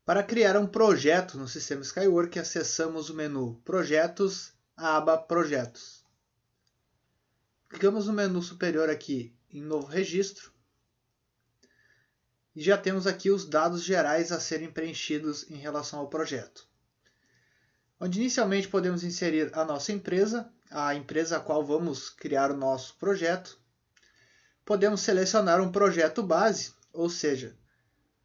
Para criar um projeto no sistema Skywork, acessamos o menu Projetos, a aba Projetos. Clicamos no menu superior aqui em Novo Registro e já temos aqui os dados gerais a serem preenchidos em relação ao projeto. Onde inicialmente podemos inserir a nossa empresa, a empresa a qual vamos criar o nosso projeto. Podemos selecionar um projeto base, ou seja,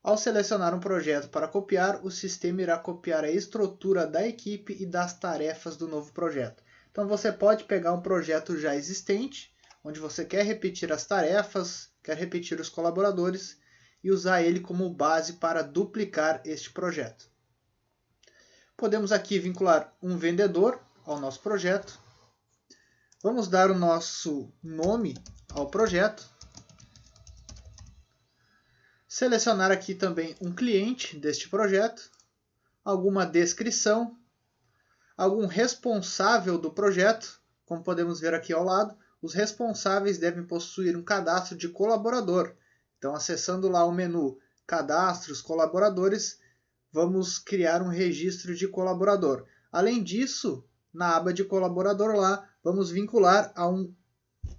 ao selecionar um projeto para copiar, o sistema irá copiar a estrutura da equipe e das tarefas do novo projeto. Então você pode pegar um projeto já existente, onde você quer repetir as tarefas, quer repetir os colaboradores e usar ele como base para duplicar este projeto. Podemos aqui vincular um vendedor ao nosso projeto. Vamos dar o nosso nome ao projeto. Selecionar aqui também um cliente deste projeto, alguma descrição, algum responsável do projeto. Como podemos ver aqui ao lado, os responsáveis devem possuir um cadastro de colaborador. Então, acessando lá o menu Cadastros Colaboradores, vamos criar um registro de colaborador. Além disso, na aba de colaborador lá, vamos vincular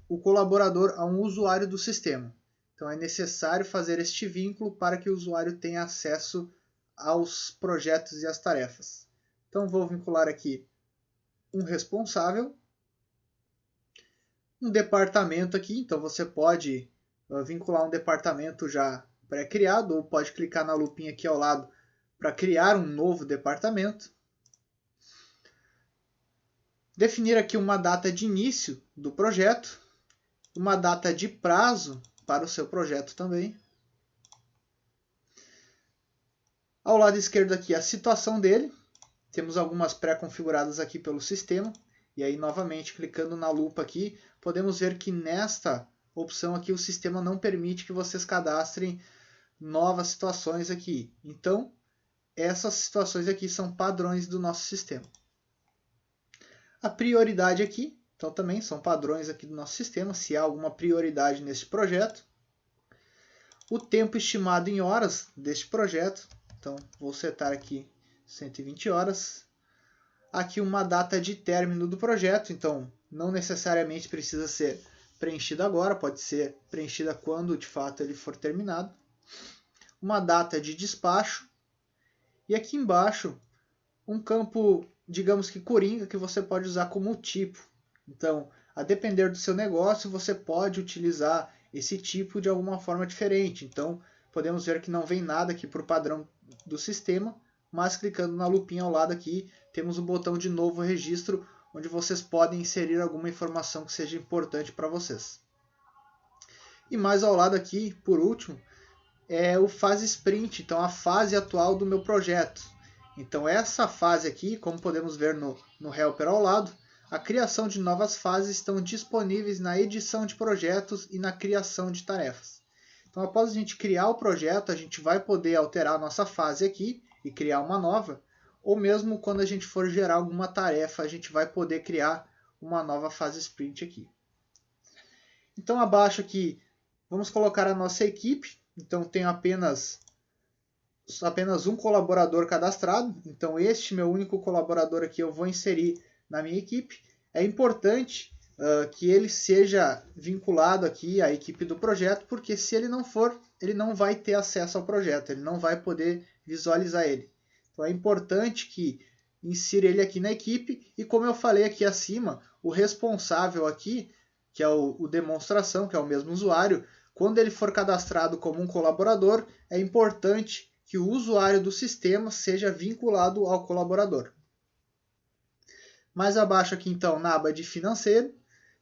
o colaborador a um usuário do sistema. Então é necessário fazer este vínculo para que o usuário tenha acesso aos projetos e às tarefas. Então vou vincular aqui um responsável, um departamento aqui, então você pode vincular um departamento já pré-criado ou pode clicar na lupinha aqui ao lado para criar um novo departamento. Definir aqui uma data de início do projeto, uma data de prazo para o seu projeto também. Ao lado esquerdo aqui a situação dele. Temos algumas pré-configuradas aqui pelo sistema. E aí novamente clicando na lupa aqui, podemos ver que nesta opção aqui o sistema não permite que vocês cadastrem novas situações aqui. Então essas situações aqui são padrões do nosso sistema. A prioridade aqui, então também são padrões aqui do nosso sistema, se há alguma prioridade neste projeto. O tempo estimado em horas deste projeto, então vou setar aqui 120 horas. Aqui uma data de término do projeto, então não necessariamente precisa ser preenchida agora, pode ser preenchida quando de fato ele for terminado. Uma data de despacho. E aqui embaixo um campo, digamos que coringa, que você pode usar como tipo. Então, a depender do seu negócio, você pode utilizar esse tipo de alguma forma diferente. Então, podemos ver que não vem nada aqui por padrão do sistema, mas clicando na lupinha ao lado aqui, temos o botão de novo registro, onde vocês podem inserir alguma informação que seja importante para vocês. E mais ao lado aqui, por último, é o fase sprint, então a fase atual do meu projeto. Então essa fase aqui, como podemos ver no helper ao lado, a criação de novas fases estão disponíveis na edição de projetos e na criação de tarefas. Então após a gente criar o projeto, a gente vai poder alterar a nossa fase aqui e criar uma nova, ou mesmo quando a gente for gerar alguma tarefa, a gente vai poder criar uma nova fase sprint aqui. Então abaixo aqui, vamos colocar a nossa equipe. Então tenho apenas um colaborador cadastrado. Então este meu único colaborador aqui eu vou inserir na minha equipe. É importante que ele seja vinculado aqui à equipe do projeto, porque se ele não for, ele não vai ter acesso ao projeto, ele não vai poder visualizar ele. Então é importante que insira ele aqui na equipe e, como eu falei aqui acima, o responsável aqui, que é o demonstração, que é o mesmo usuário, quando ele for cadastrado como um colaborador, é importante que o usuário do sistema seja vinculado ao colaborador. Mais abaixo aqui, então, na aba de financeiro,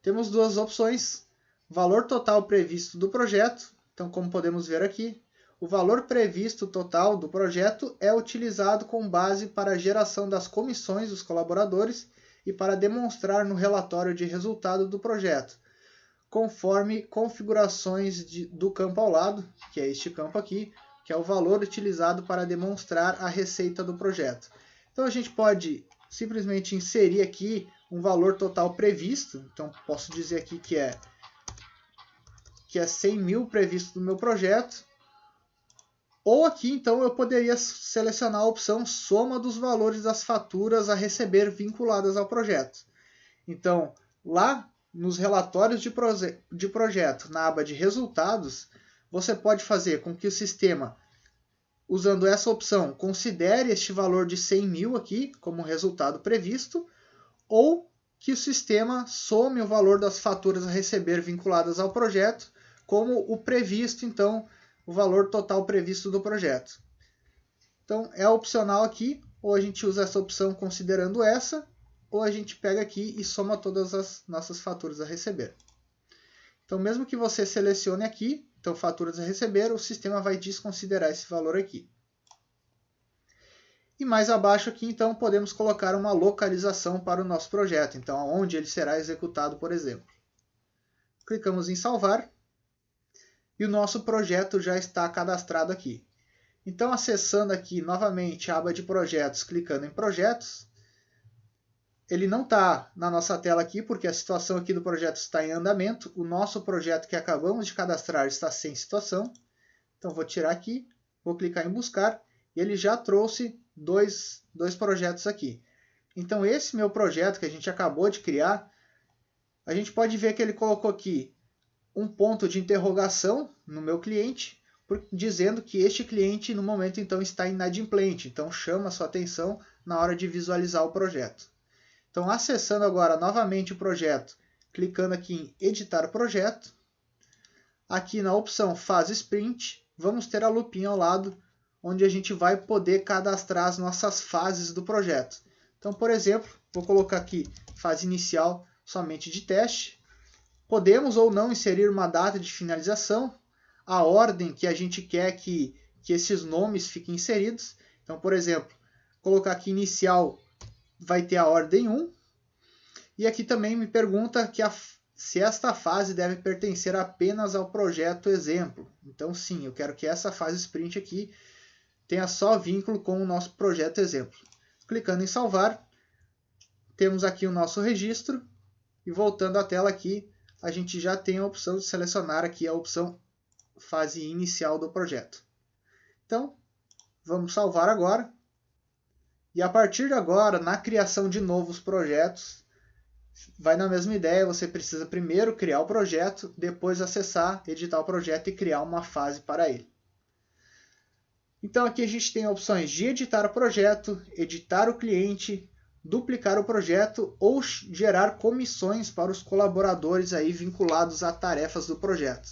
temos duas opções. Valor total previsto do projeto. Então, como podemos ver aqui, o valor previsto total do projeto é utilizado com base para a geração das comissões dos colaboradores e para demonstrar no relatório de resultado do projeto, conforme configurações do campo ao lado, que é este campo aqui, que é o valor utilizado para demonstrar a receita do projeto. Então a gente pode simplesmente inserir aqui um valor total previsto. Então posso dizer aqui que é 100 mil previsto no meu projeto, Ou aqui, então, eu poderia selecionar a opção soma dos valores das faturas a receber vinculadas ao projeto. Então, lá nos relatórios de projeto, na aba de resultados, você pode fazer com que o sistema, usando essa opção, considere este valor de 100 mil aqui como resultado previsto, ou que o sistema some o valor das faturas a receber vinculadas ao projeto como o previsto, então, o valor total previsto do projeto. Então, é opcional aqui, ou a gente usa essa opção considerando essa, ou a gente pega aqui e soma todas as nossas faturas a receber. Então, mesmo que você selecione aqui, então faturas a receber, o sistema vai desconsiderar esse valor aqui. E mais abaixo aqui, então, podemos colocar uma localização para o nosso projeto, então, onde ele será executado, por exemplo. Clicamos em salvar, e o nosso projeto já está cadastrado aqui. Então, acessando aqui novamente a aba de projetos, clicando em projetos, ele não está na nossa tela aqui, porque a situação aqui do projeto está em andamento. O nosso projeto que acabamos de cadastrar está sem situação. Então, vou tirar aqui, vou clicar em buscar, e ele já trouxe dois projetos aqui. Então, esse meu projeto que a gente acabou de criar, a gente pode ver que ele colocou aqui um ponto de interrogação no meu cliente, dizendo que este cliente, no momento, então, está inadimplente. Então, chama a sua atenção na hora de visualizar o projeto. Então, acessando agora novamente o projeto, clicando aqui em editar o projeto, aqui na opção fase sprint, vamos ter a lupinha ao lado, onde a gente vai poder cadastrar as nossas fases do projeto. Então, por exemplo, vou colocar aqui fase inicial somente de teste. Podemos ou não inserir uma data de finalização, a ordem que a gente quer que esses nomes fiquem inseridos. Então, por exemplo, colocar aqui inicial vai ter a ordem 1. E aqui também me pergunta se esta fase deve pertencer apenas ao projeto exemplo. Então, sim, eu quero que essa fase sprint aqui tenha só vínculo com o nosso projeto exemplo. Clicando em salvar, temos aqui o nosso registro. E voltando à tela aqui, a gente já tem a opção de selecionar aqui a opção fase inicial do projeto. Então, vamos salvar agora. E a partir de agora, na criação de novos projetos, vai na mesma ideia, você precisa primeiro criar o projeto, depois acessar, editar o projeto e criar uma fase para ele. Então aqui a gente tem opções de editar o projeto, editar o cliente, duplicar o projeto ou gerar comissões para os colaboradores aí vinculados a tarefas do projeto.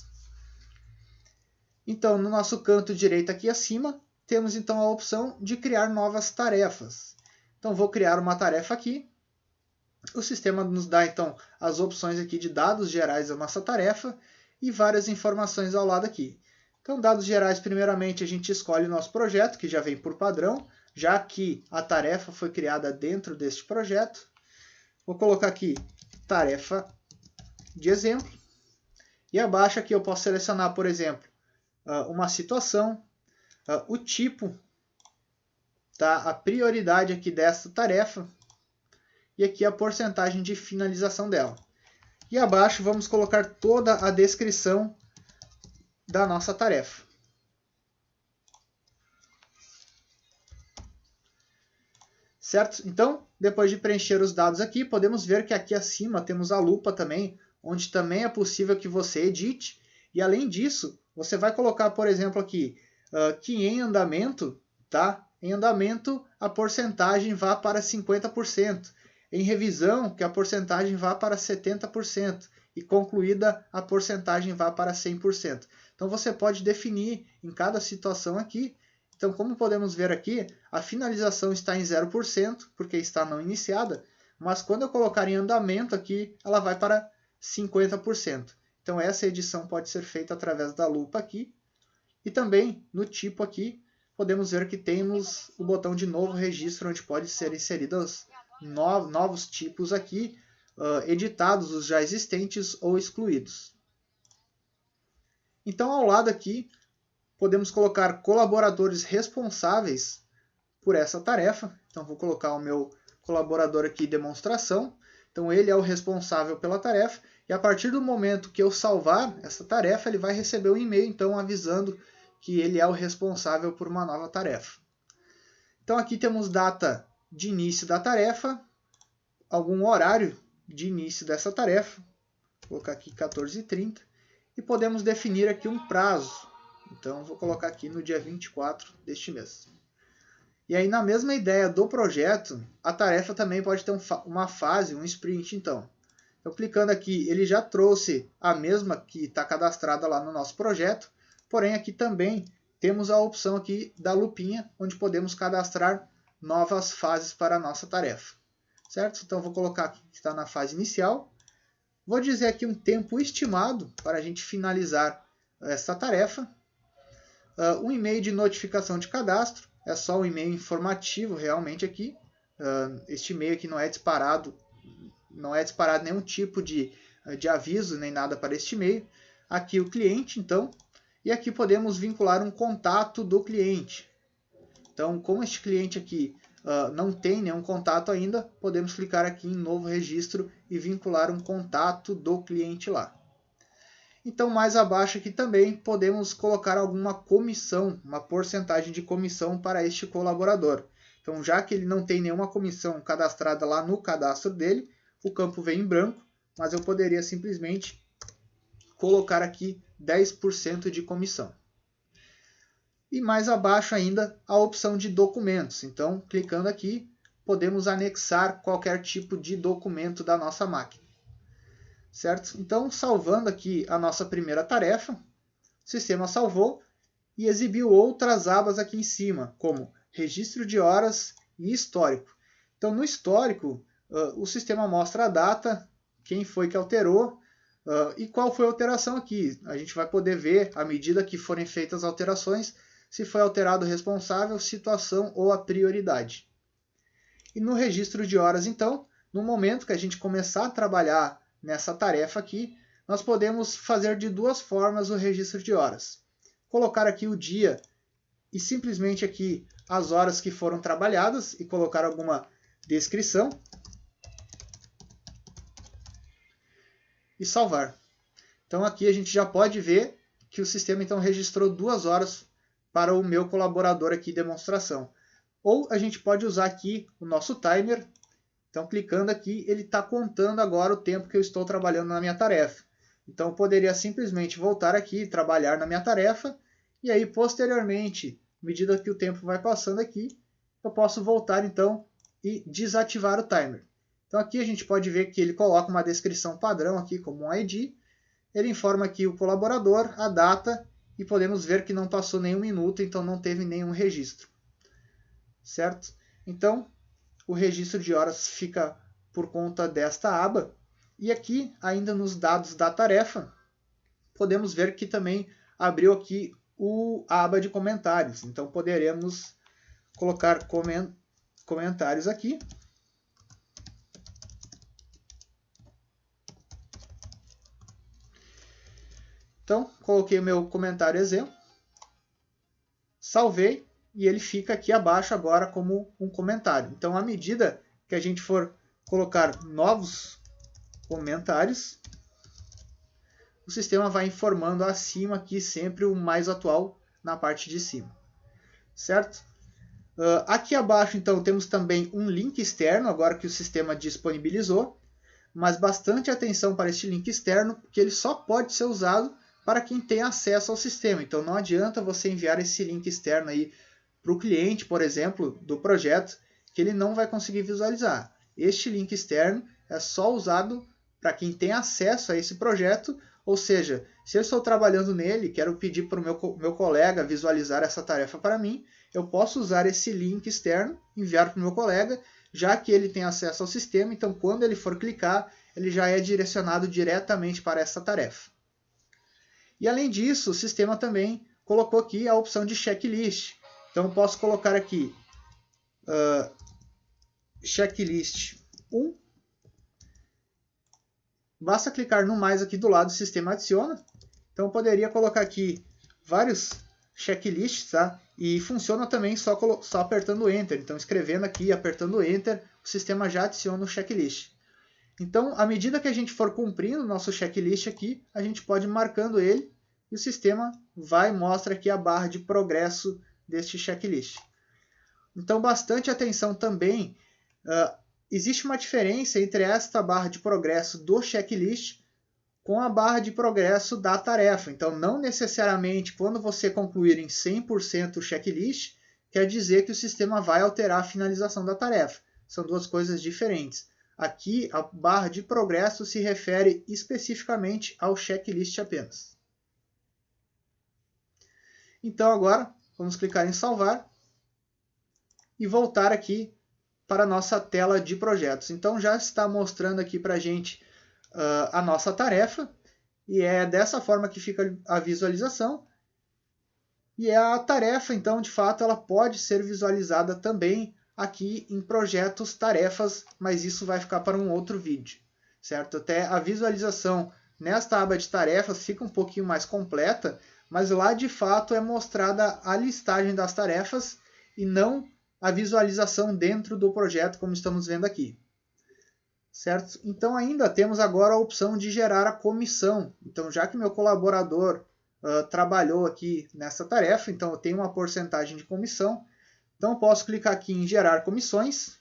Então, no nosso canto direito aqui acima, temos então a opção de criar novas tarefas. Então, vou criar uma tarefa aqui. O sistema nos dá então as opções aqui de dados gerais da nossa tarefa e várias informações ao lado aqui. Então, dados gerais, primeiramente, a gente escolhe o nosso projeto, que já vem por padrão, já que a tarefa foi criada dentro deste projeto. Vou colocar aqui tarefa de exemplo. E abaixo aqui eu posso selecionar, por exemplo, uma situação, o tipo, tá? A prioridade aqui dessa tarefa e aqui a porcentagem de finalização dela. E abaixo vamos colocar toda a descrição da nossa tarefa. Certo? Então, depois de preencher os dados aqui, podemos ver que aqui acima temos a lupa também, onde também é possível que você edite. E além disso, você vai colocar, por exemplo, aqui, que em andamento, tá? Em andamento, a porcentagem vá para 50%. Em revisão, que a porcentagem vá para 70%. E concluída, a porcentagem vá para 100%. Então, você pode definir em cada situação aqui. Então, como podemos ver aqui, a finalização está em 0%, porque está não iniciada. Mas quando eu colocar em andamento aqui, ela vai para 50%. Então, essa edição pode ser feita através da lupa aqui. E também, no tipo aqui, podemos ver que temos o botão de novo registro, onde pode ser inseridos novos tipos aqui, editados os já existentes ou excluídos. Então, ao lado aqui, podemos colocar colaboradores responsáveis por essa tarefa. Então, vou colocar o meu colaborador aqui, demonstração. Então, ele é o responsável pela tarefa. E a partir do momento que eu salvar essa tarefa, ele vai receber um e-mail, então, avisando que ele é o responsável por uma nova tarefa. Então aqui temos data de início da tarefa, algum horário de início dessa tarefa, vou colocar aqui 14h30, e podemos definir aqui um prazo. Então vou colocar aqui no dia 24 deste mês. E aí na mesma ideia do projeto, a tarefa também pode ter uma fase, um sprint então. Então clicando aqui, ele já trouxe a mesma que está cadastrada lá no nosso projeto, porém aqui também temos a opção aqui da lupinha, onde podemos cadastrar novas fases para a nossa tarefa. Certo? Então vou colocar aqui que está na fase inicial. Vou dizer aqui um tempo estimado para a gente finalizar essa tarefa. Um e-mail de notificação de cadastro, é só um e-mail informativo realmente aqui. Este e-mail aqui não é disparado nenhum tipo de aviso, nem nada para este e-mail. Aqui o cliente, então, e aqui podemos vincular um contato do cliente. Então, como este cliente aqui não tem nenhum contato ainda, podemos clicar aqui em novo registro e vincular um contato do cliente lá. Então, mais abaixo aqui também podemos colocar alguma comissão, uma porcentagem de comissão para este colaborador. Então, já que ele não tem nenhuma comissão cadastrada lá no cadastro dele, o campo vem em branco, mas eu poderia simplesmente colocar aqui 10% de comissão. E mais abaixo ainda a opção de documentos. Então, clicando aqui, podemos anexar qualquer tipo de documento da nossa máquina. Certo? Então, salvando aqui a nossa primeira tarefa, o sistema salvou e exibiu outras abas aqui em cima, como registro de horas e histórico. Então, no histórico, o sistema mostra a data, quem foi que alterou e qual foi a alteração aqui. A gente vai poder ver, à medida que forem feitas as alterações, se foi alterado o responsável, situação ou a prioridade. E no registro de horas, então, no momento que a gente começar a trabalhar nessa tarefa aqui, nós podemos fazer de duas formas o registro de horas. Colocar aqui o dia e simplesmente aqui as horas que foram trabalhadas e colocar alguma descrição. E salvar. Então aqui a gente já pode ver que o sistema então registrou 2 horas para o meu colaborador aqui de demonstração. Ou a gente pode usar aqui o nosso timer. Então clicando aqui, ele está contando agora o tempo que eu estou trabalhando na minha tarefa. Então eu poderia simplesmente voltar aqui e trabalhar na minha tarefa. E aí posteriormente, à medida que o tempo vai passando aqui, eu posso voltar então e desativar o timer. Então aqui a gente pode ver que ele coloca uma descrição padrão aqui como um ID. Ele informa aqui o colaborador, a data, e podemos ver que não passou nenhum minuto, então não teve nenhum registro. Certo? Então, o registro de horas fica por conta desta aba. E aqui, ainda nos dados da tarefa, podemos ver que também abriu aqui a aba de comentários. Então, poderemos colocar comentários aqui. Então, coloquei o meu comentário exemplo, salvei e ele fica aqui abaixo agora como um comentário. Então, à medida que a gente for colocar novos comentários, o sistema vai informando acima aqui sempre o mais atual na parte de cima. Certo? Aqui abaixo, então, temos também um link externo, agora que o sistema disponibilizou, mas bastante atenção para este link externo, porque ele só pode ser usado para quem tem acesso ao sistema. Então não adianta você enviar esse link externo aí para o cliente, por exemplo, do projeto, que ele não vai conseguir visualizar. Este link externo é só usado para quem tem acesso a esse projeto, ou seja, se eu estou trabalhando nele, quero pedir para o meu colega visualizar essa tarefa para mim, eu posso usar esse link externo, enviar para o meu colega, já que ele tem acesso ao sistema, então quando ele for clicar, ele já é direcionado diretamente para essa tarefa. E além disso, o sistema também colocou aqui a opção de checklist. Então eu posso colocar aqui checklist 1. Basta clicar no mais aqui do lado, o sistema adiciona. Então eu poderia colocar aqui vários checklists, tá? E funciona também só apertando Enter. Então escrevendo aqui, apertando Enter, o sistema já adiciona o checklist. Então, à medida que a gente for cumprindo o nosso checklist aqui, a gente pode ir marcando ele e o sistema vai e mostra aqui a barra de progresso deste checklist. Então, bastante atenção também, existe uma diferença entre esta barra de progresso do checklist com a barra de progresso da tarefa. Então, não necessariamente quando você concluir em 100% o checklist, quer dizer que o sistema vai alterar a finalização da tarefa. São duas coisas diferentes. Aqui, a barra de progresso se refere especificamente ao checklist apenas. Então, agora, vamos clicar em salvar e voltar aqui para a nossa tela de projetos. Então, já está mostrando aqui para a gente a nossa tarefa, e é dessa forma que fica a visualização. E a tarefa, então, de fato, ela pode ser visualizada também aqui em projetos tarefas, mas isso vai ficar para um outro vídeo, certo? Até a visualização nesta aba de tarefas fica um pouquinho mais completa, mas lá de fato é mostrada a listagem das tarefas e não a visualização dentro do projeto, como estamos vendo aqui. Certo? Então ainda temos agora a opção de gerar a comissão. Então, já que meu colaborador trabalhou aqui nessa tarefa, então eu tenho uma porcentagem de comissão, então eu posso clicar aqui em gerar comissões.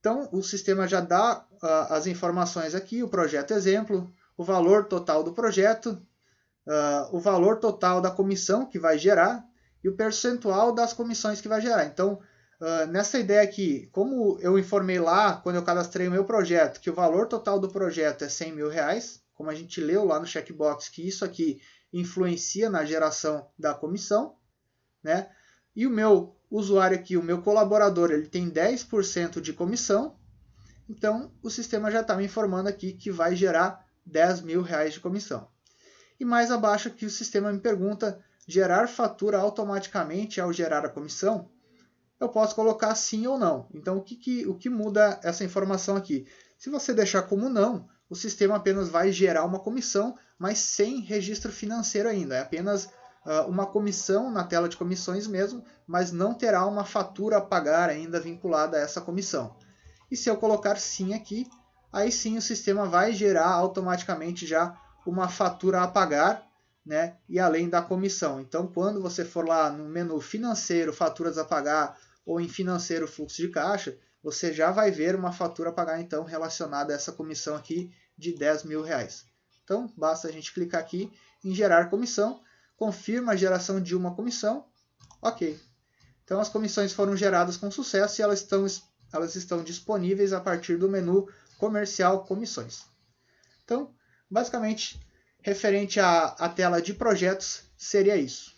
Então o sistema já dá as informações aqui, o projeto exemplo, o valor total do projeto, o valor total da comissão que vai gerar e o percentual das comissões que vai gerar. Então, nessa ideia aqui, como eu informei lá, quando eu cadastrei o meu projeto, que o valor total do projeto é 100 mil reais, como a gente leu lá no checkbox, que isso aqui influencia na geração da comissão, né? E o meu usuário aqui, o meu colaborador, ele tem 10% de comissão, então o sistema já está me informando aqui que vai gerar 10 mil reais de comissão. E mais abaixo aqui o sistema me pergunta, gerar fatura automaticamente ao gerar a comissão? Eu posso colocar sim ou não. Então, o que muda essa informação aqui? Se você deixar como não, o sistema apenas vai gerar uma comissão, mas sem registro financeiro ainda. É apenas uma comissão na tela de comissões mesmo, mas não terá uma fatura a pagar ainda vinculada a essa comissão. E se eu colocar sim aqui, aí sim o sistema vai gerar automaticamente já uma fatura a pagar, né? E além da comissão. Então, quando você for lá no menu financeiro, faturas a pagar, ou em financeiro, fluxo de caixa, você já vai ver uma fatura a pagar então relacionada a essa comissão aqui de 10 mil reais. Então, basta a gente clicar aqui em gerar comissão, confirma a geração de uma comissão, ok. Então, as comissões foram geradas com sucesso e elas estão disponíveis a partir do menu comercial comissões. Então, basicamente, referente à tela de projetos, seria isso.